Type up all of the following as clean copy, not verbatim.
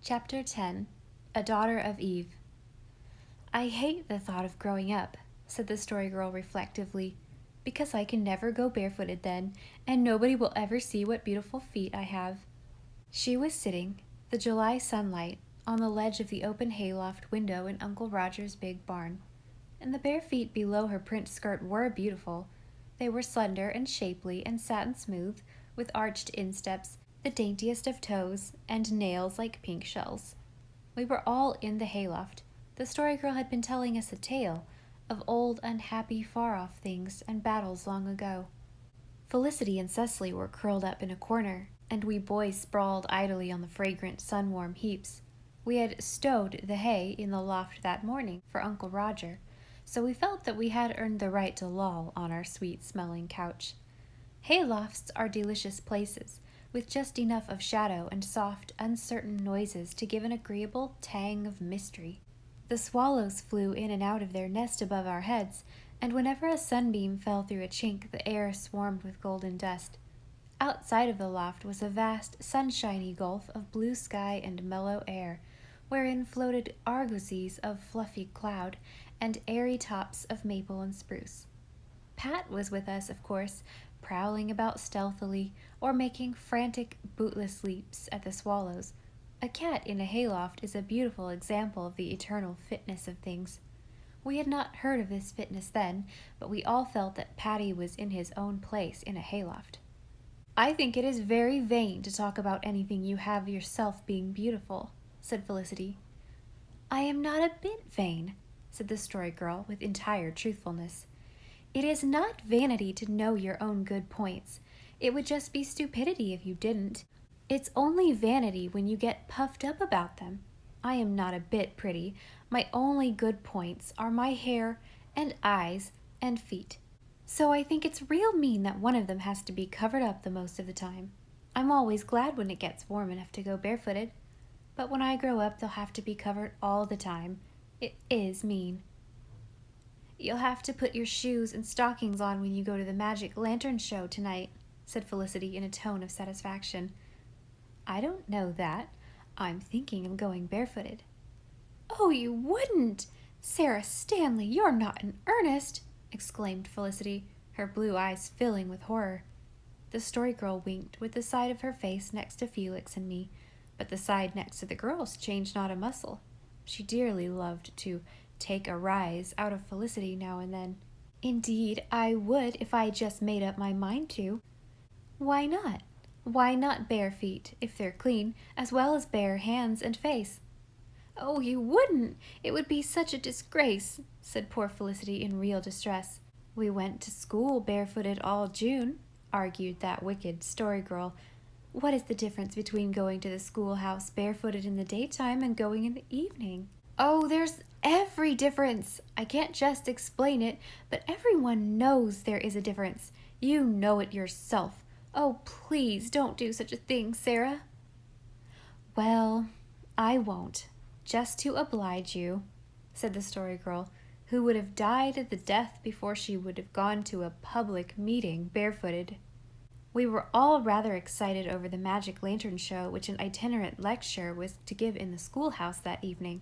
Chapter 10 A Daughter of Eve. I hate the thought of growing up, said the Story Girl reflectively, because I can never go barefooted then, and nobody will ever see what beautiful feet I have. She was sitting, the July sunlight, on the ledge of the open hayloft window in Uncle Roger's big barn, and the bare feet below her print skirt were beautiful. They were slender and shapely and satin smooth, with arched insteps, the daintiest of toes, and nails like pink shells. We were all in the hayloft. The Story Girl had been telling us a tale of old, unhappy, far-off things and battles long ago. Felicity and Cecily were curled up in a corner, and we boys sprawled idly on the fragrant, sun-warm heaps. We had stowed the hay in the loft that morning for Uncle Roger, so we felt that we had earned the right to loll on our sweet-smelling couch. Haylofts are delicious places, with just enough of shadow and soft, uncertain noises to give an agreeable tang of mystery. The swallows flew in and out of their nest above our heads, and whenever a sunbeam fell through a chink, the air swarmed with golden dust. Outside of the loft was a vast, sunshiny gulf of blue sky and mellow air, wherein floated argosies of fluffy cloud and airy tops of maple and spruce. Pat was with us, of course, prowling about stealthily or making frantic, bootless leaps at the swallows. A cat in a hayloft is a beautiful example of the eternal fitness of things. We had not heard of this fitness then, but we all felt that Patty was in his own place in a hayloft. I think it is very vain to talk about anything you have yourself being beautiful, said Felicity. I am not a bit vain, said the Story Girl with entire truthfulness. It is not vanity to know your own good points. It would just be stupidity if you didn't. It's only vanity when you get puffed up about them. I am not a bit pretty. My only good points are my hair and eyes and feet. So I think it's real mean that one of them has to be covered up the most of the time. I'm always glad when it gets warm enough to go barefooted. But when I grow up, they'll have to be covered all the time. It is mean. You'll have to put your shoes and stockings on when you go to the magic lantern show tonight, said Felicity in a tone of satisfaction. I don't know that. I'm thinking of going barefooted. Oh, you wouldn't! Sarah Stanley, you're not in earnest! Exclaimed Felicity, her blue eyes filling with horror. The Story Girl winked with the side of her face next to Felix and me, but the side next to the girls changed not a muscle. She dearly loved to take a rise out of Felicity now and then. Indeed, I would if I just made up my mind to. Why not? Why not bare feet, if they're clean, as well as bare hands and face? Oh, you wouldn't! It would be such a disgrace, said poor Felicity in real distress. We went to school barefooted all June, argued that wicked Story Girl. What is the difference between going to the schoolhouse barefooted in the daytime and going in the evening? Oh, there's every difference. I can't just explain it, but everyone knows there is a difference. You know it yourself. Oh, please don't do such a thing, Sarah. Well, I won't, just to oblige you, said the Story Girl, who would have died the death before she would have gone to a public meeting barefooted. We were all rather excited over the magic lantern show which an itinerant lecturer was to give in the schoolhouse that evening.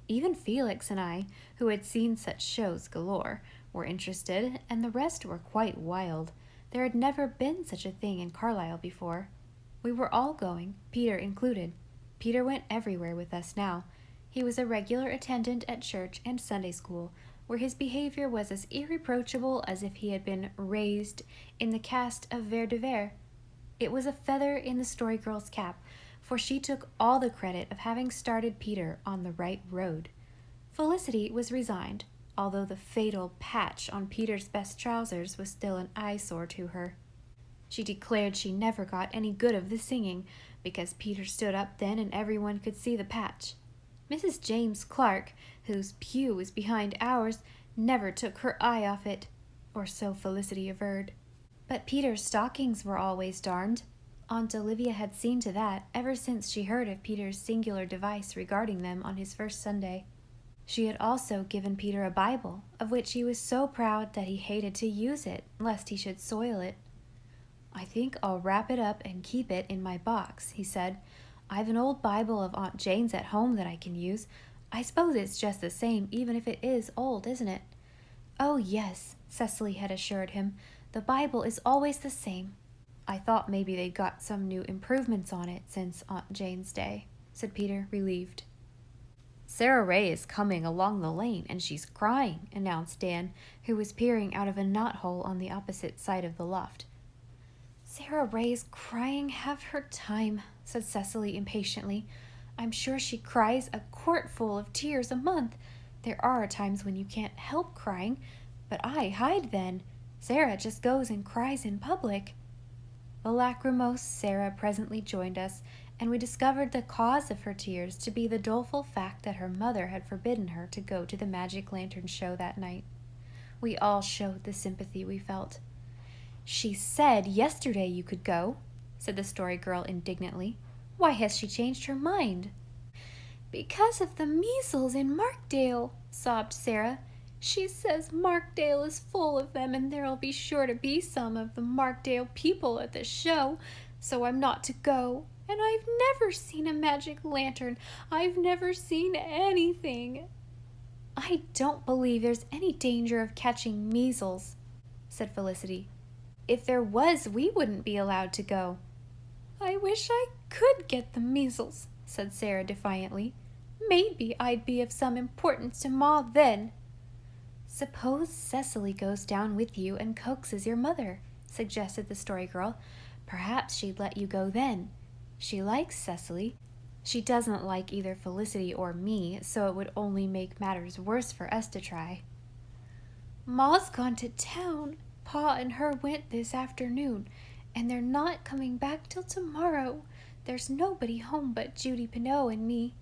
Even Felix and I, who had seen such shows galore, were interested, and the rest were quite wild. There had never been such a thing in Carlisle before. We were all going, Peter included. Peter went everywhere with us now. He was a regular attendant at church and Sunday school, where his behavior was as irreproachable as if he had been raised in the cast of Vere de Vere. It was a feather in the Story Girl's cap, for she took all the credit of having started Peter on the right road. Felicity was resigned, although the fatal patch on Peter's best trousers was still an eyesore to her. She declared she never got any good of the singing, because Peter stood up then and everyone could see the patch. Mrs. James Clark, whose pew was behind ours, never took her eye off it, or so Felicity averred. But Peter's stockings were always darned. Aunt Olivia had seen to that ever since she heard of Peter's singular device regarding them on his first Sunday. She had also given Peter a Bible, of which he was so proud that he hated to use it, lest he should soil it. I think I'll wrap it up and keep it in my box, he said. I've an old Bible of Aunt Jane's at home that I can use. I suppose it's just the same, even if it is old, isn't it?" "Oh, yes," Cecily had assured him. "The Bible is always the same." "I thought maybe they'd got some new improvements on it since Aunt Jane's day," said Peter, relieved. "Sarah Ray is coming along the lane, and she's crying," announced Dan, who was peering out of a knothole on the opposite side of the loft. "Sarah Ray's crying half her time," said Cecily impatiently. "I'm sure she cries a quartful of tears a month. There are times when you can't help crying, but I hide then. Sarah just goes and cries in public." The lachrymose Sarah presently joined us, and we discovered the cause of her tears to be the doleful fact that her mother had forbidden her to go to the magic lantern show that night. We all showed the sympathy we felt. "She said yesterday you could go," said the Story Girl indignantly. "Why has she changed her mind?" "Because of the measles in Markdale," sobbed Sarah. "She says Markdale is full of them, and there'll be sure to be some of the Markdale people at the show, so I'm not to go. And I've never seen a magic lantern. I've never seen anything." "I don't believe there's any danger of catching measles," said Felicity. "If there was, we wouldn't be allowed to go." "I wish I could get the measles," said Sarah defiantly. "Maybe I'd be of some importance to Ma then." "Suppose Cecily goes down with you and coaxes your mother," suggested the Story Girl. "Perhaps she'd let you go then. She likes Cecily. She doesn't like either Felicity or me, so it would only make matters worse for us to try." "Ma's gone to town. Pa and her went this afternoon, and they're not coming back till tomorrow. There's nobody home but Judy Pineau and me."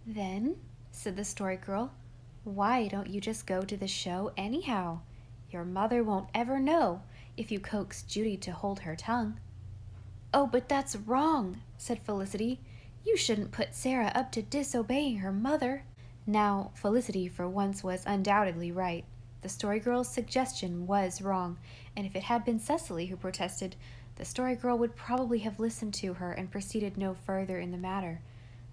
"Then," said the Story Girl, "why don't you just go to the show anyhow? Your mother won't ever know if you coax Judy to hold her tongue." "Oh, but that's wrong," said Felicity. "You shouldn't put Sarah up to disobeying her mother." Now, Felicity for once was undoubtedly right. The Story Girl's suggestion was wrong, and if it had been Cecily who protested, the Story Girl would probably have listened to her and proceeded no further in the matter.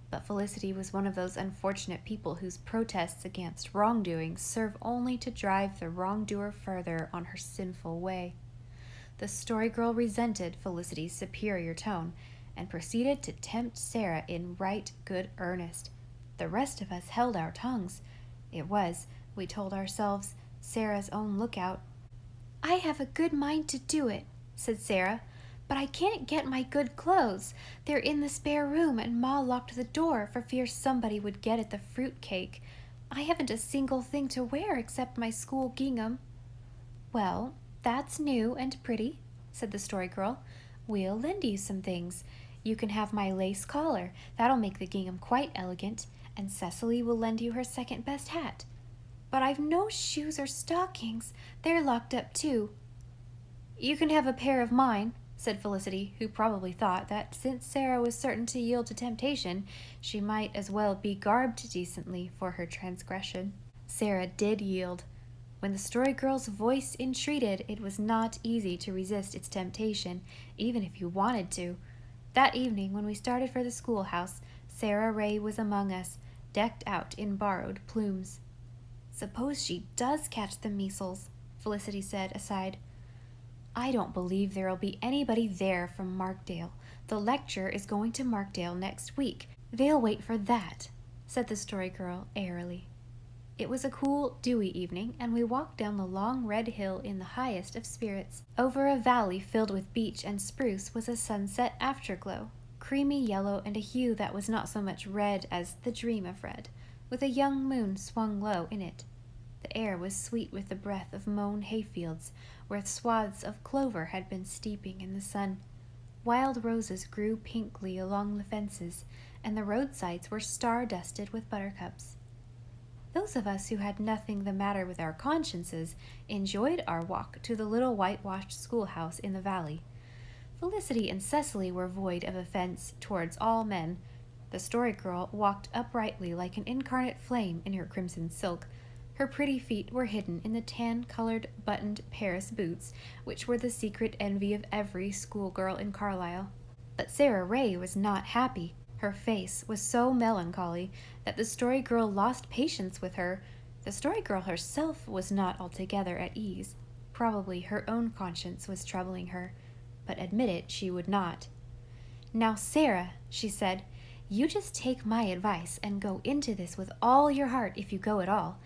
But Felicity was one of those unfortunate people whose protests against wrongdoing serve only to drive the wrongdoer further on her sinful way. The Story Girl resented Felicity's superior tone and proceeded to tempt Sarah in right good earnest. The rest of us held our tongues. It was, we told ourselves, Sarah's own lookout. "I have a good mind to do it," said Sarah, "but I can't get my good clothes. They're in the spare room, and Ma locked the door for fear somebody would get at the fruit cake. I haven't a single thing to wear except my school gingham." "Well, that's new and pretty," said the Story Girl. "We'll lend you some things. You can have my lace collar. That'll make the gingham quite elegant, and Cecily will lend you her second best hat." "But I've no shoes or stockings. They're locked up too." "You can have a pair of mine," said Felicity, who probably thought that since Sarah was certain to yield to temptation, she might as well be garbed decently for her transgression. Sarah did yield. When the Story Girl's voice entreated, it was not easy to resist its temptation, even if you wanted to. That evening, when we started for the schoolhouse, Sarah Ray was among us, decked out in borrowed plumes. "Suppose she does catch the measles," Felicity said, aside. "I don't believe there'll be anybody there from Markdale. The lecture is going to Markdale next week. They'll wait for that," said the Story Girl airily. It was a cool, dewy evening, and we walked down the long red hill in the highest of spirits. Over a valley filled with beech and spruce was a sunset afterglow, creamy yellow and a hue that was not so much red as the dream of red, with a young moon swung low in it. The air was sweet with the breath of mown hayfields, where swaths of clover had been steeping in the sun. Wild roses grew pinkly along the fences, and the roadsides were star-dusted with buttercups. Those of us who had nothing the matter with our consciences enjoyed our walk to the little whitewashed schoolhouse in the valley. Felicity and Cecily were void of offense towards all men. The Story Girl walked uprightly like an incarnate flame in her crimson silk. Her pretty feet were hidden in the tan-colored, buttoned Paris boots, which were the secret envy of every schoolgirl in Carlisle. But Sarah Ray was not happy. Her face was so melancholy that the Story Girl lost patience with her. The Story Girl herself was not altogether at ease. Probably her own conscience was troubling her, but admit it she would not. "Now, Sarah," she said, "you just take my advice and go into this with all your heart if you go at all.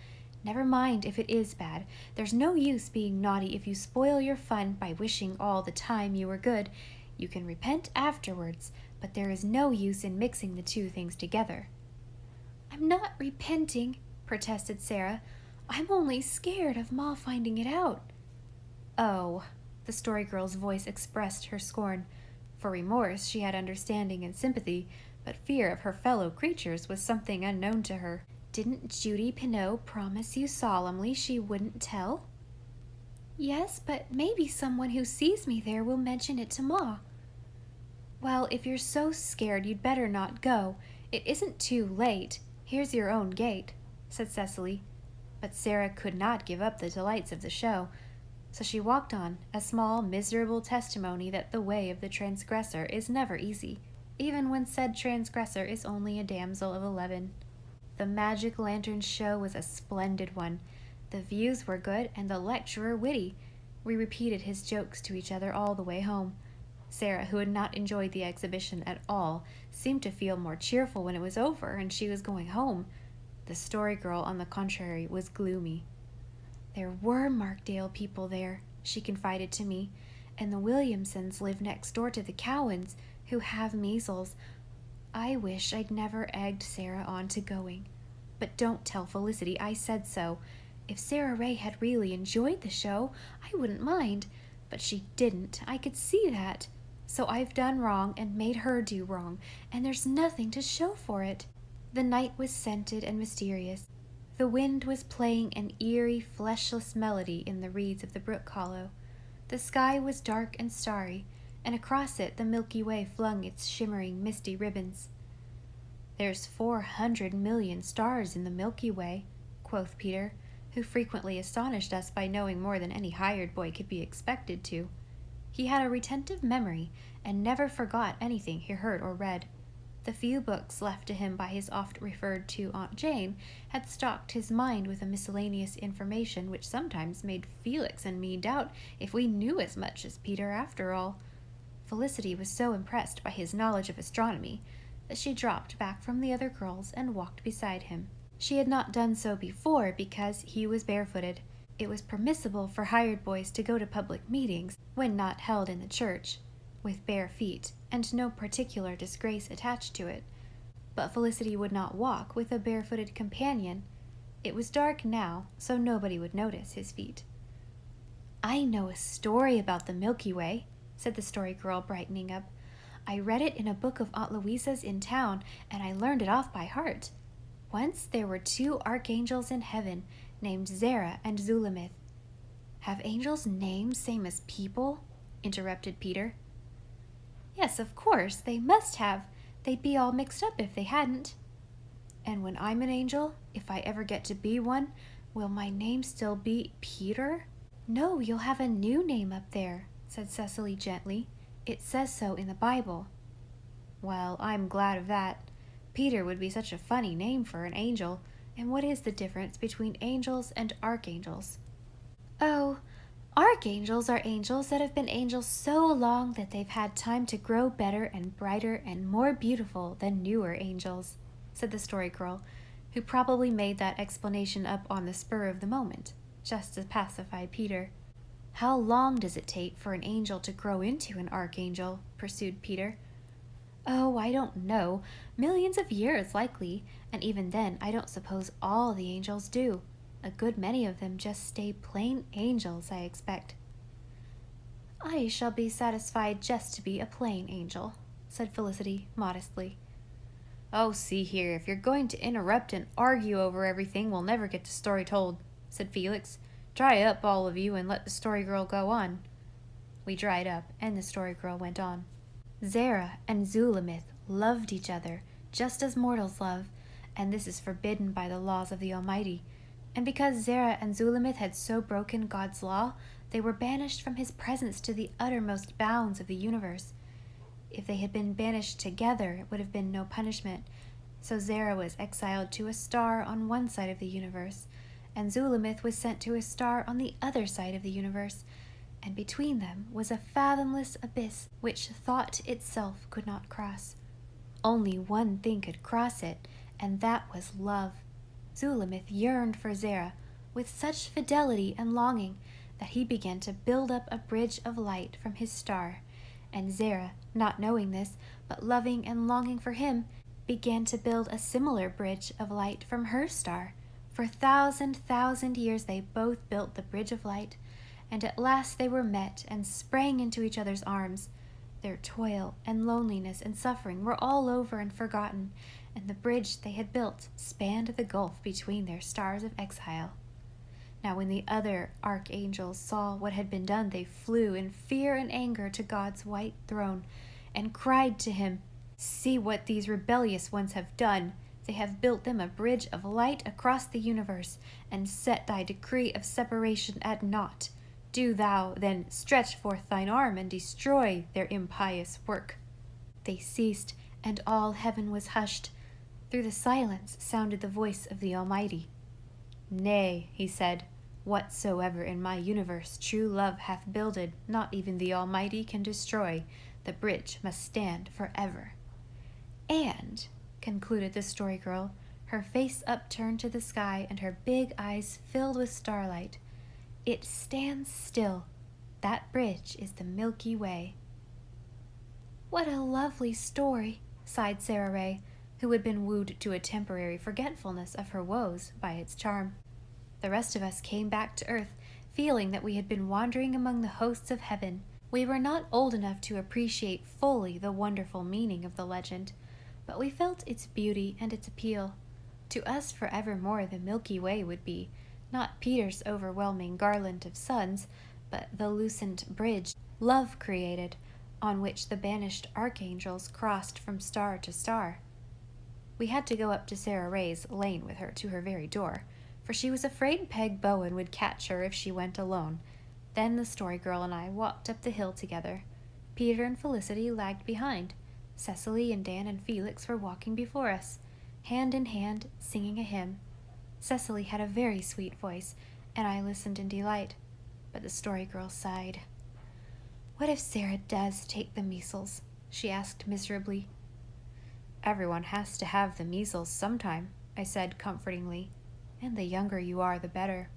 Never mind if it is bad. There's no use being naughty if you spoil your fun by wishing all the time you were good. You can repent afterwards, but there is no use in mixing the two things together." "I'm not repenting," protested Sarah. "I'm only scared of Ma finding it out." "Oh," the Story Girl's voice expressed her scorn. For remorse she had understanding and sympathy, but fear of her fellow creatures was something unknown to her. "Didn't Judy Pineau promise you solemnly she wouldn't tell?" "Yes, but maybe someone who sees me there will mention it to Ma." "Well, if you're so scared, you'd better not go. It isn't too late. Here's your own gate," said Cecily. But Sarah could not give up the delights of the show, so she walked on, a small, miserable testimony that the way of the transgressor is never easy, even when said transgressor is only a damsel of 11. The magic lantern show was a splendid one. The views were good and the lecturer witty. We repeated his jokes to each other all the way home. Sarah, who had not enjoyed the exhibition at all, seemed to feel more cheerful when it was over and she was going home. The Story Girl, on the contrary, was gloomy. "There were Markdale people there," she confided to me, "and the Williamsons live next door to the Cowans, who have measles. I wish I'd never egged Sarah on to going. But don't tell Felicity I said so. If Sarah Ray had really enjoyed the show, I wouldn't mind. But she didn't. I could see that. So I've done wrong and made her do wrong, and there's nothing to show for it." The night was scented and mysterious. The wind was playing an eerie, fleshless melody in the reeds of the brook hollow. The sky was dark and starry, and across it the Milky Way flung its shimmering, misty ribbons. "There's 400 million stars in the Milky Way," quoth Peter, who frequently astonished us by knowing more than any hired boy could be expected to. He had a retentive memory, and never forgot anything he heard or read. The few books left to him by his oft-referred-to Aunt Jane had stocked his mind with a miscellaneous information which sometimes made Felix and me doubt if we knew as much as Peter after all. Felicity was so impressed by his knowledge of astronomy that she dropped back from the other girls and walked beside him. She had not done so before because he was barefooted. It was permissible for hired boys to go to public meetings, when not held in the church, with bare feet, and no particular disgrace attached to it. But Felicity would not walk with a barefooted companion. It was dark now, so nobody would notice his feet. "I know a story about the Milky Way," said the Story Girl, brightening up. "I read it in a book of Aunt Louisa's in town, and I learned it off by heart. Once there were 2 archangels in heaven, named Zerah and Zulamith." "Have angels names same as people?" interrupted Peter. "Yes, of course, they must have. They'd be all mixed up if they hadn't." "And when I'm an angel, if I ever get to be one, will my name still be Peter?" "No, you'll have a new name up there," said Cecily gently. "It says so in the Bible." "Well, I'm glad of that. Peter would be such a funny name for an angel. And what is the difference between angels and archangels?" "Oh, archangels are angels that have been angels so long that they've had time to grow better and brighter and more beautiful than newer angels," said the Story Girl, who probably made that explanation up on the spur of the moment, just to pacify Peter. "How long does it take for an angel to grow into an archangel?" pursued Peter. "Oh, I don't know. Millions of years, likely, and even then I don't suppose all the angels do. A good many of them just stay plain angels, I expect." "I shall be satisfied just to be a plain angel," said Felicity modestly. "Oh, see here, if you're going to interrupt and argue over everything, we'll never get the story told," said Felix. "Dry up, all of you, and let the Story Girl go on." We dried up, and the Story Girl went on. "Zerah and Zulamith loved each other, just as mortals love, and this is forbidden by the laws of the Almighty. And because Zerah and Zulamith had so broken God's law, they were banished from his presence to the uttermost bounds of the universe. If they had been banished together, it would have been no punishment. So Zara was exiled to a star on one side of the universe, and Zulamith was sent to a star on the other side of the universe, and between them was a fathomless abyss which thought itself could not cross. Only one thing could cross it, and that was love. Zulamith yearned for Zara with such fidelity and longing that he began to build up a bridge of light from his star, and Zara, not knowing this, but loving and longing for him, began to build a similar bridge of light from her star. For 1,000 years they both built the bridge of light, and at last they were met and sprang into each other's arms. Their toil and loneliness and suffering were all over and forgotten, and the bridge they had built spanned the gulf between their stars of exile. Now when the other archangels saw what had been done, they flew in fear and anger to God's white throne, and cried to him, "See what these rebellious ones have done. They have built them a bridge of light across the universe, and set thy decree of separation at naught. Do thou, then, stretch forth thine arm, and destroy their impious work." They ceased, and all heaven was hushed. Through the silence sounded the voice of the Almighty. "Nay," he said, "whatsoever in my universe true love hath builded, not even the Almighty can destroy. The bridge must stand forever." "And," concluded the Story Girl, her face upturned to the sky and her big eyes filled with starlight, "it stands still. That bridge is the Milky Way." "What a lovely story," sighed Sarah Ray, who had been wooed to a temporary forgetfulness of her woes by its charm. The rest of us came back to earth, feeling that we had been wandering among the hosts of heaven. We were not old enough to appreciate fully the wonderful meaning of the legend, but we felt its beauty and its appeal. To us forevermore the Milky Way would be, not Peter's overwhelming garland of suns, but the lucent bridge love created, on which the banished archangels crossed from star to star. We had to go up to Sarah Ray's lane with her to her very door, for she was afraid Peg Bowen would catch her if she went alone. Then the Story Girl and I walked up the hill together. Peter and Felicity lagged behind. Cecily and Dan and Felix were walking before us, hand in hand, singing a hymn. Cecily had a very sweet voice, and I listened in delight, but the Story Girl sighed. "What if Sarah does take the measles?" she asked miserably. "Everyone has to have the measles sometime," I said comfortingly, "and the younger you are, the better."